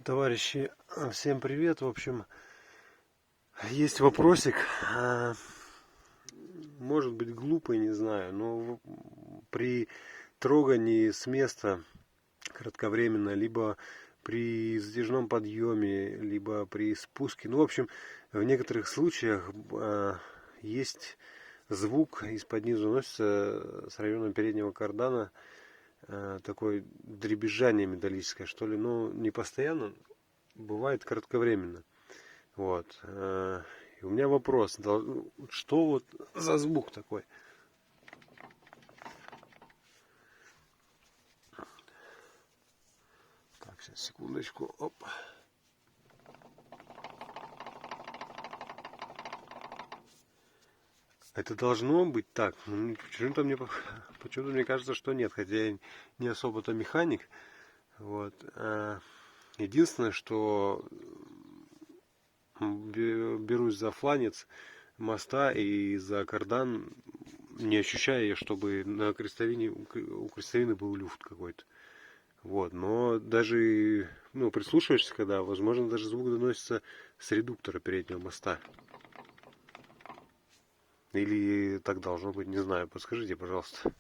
Товарищи, всем привет. В общем, есть вопросик. Может быть глупый, не знаю, но при трогании с места кратковременно, либо при затяжном подъеме, либо при спуске, ну, в общем, в некоторых случаях есть звук из-под низу носится с района переднего кардана, такое дребезжание металлическое, что ли, но не постоянно, бывает кратковременно. Вот. И у меня вопрос, что вот за звук такой? Так, сейчас, секундочку. Оп. Это должно быть так. Почему-то мне кажется, что нет, хотя я не особо-то механик. Вот. Единственное, что берусь за фланец моста и за кардан, не ощущая, чтобы на крестовине, у крестовины был люфт какой-то. Вот, но даже, ну, прислушиваешься, когда, возможно, даже звук доносится с редуктора переднего моста. Или так должно быть, не знаю, подскажите, пожалуйста.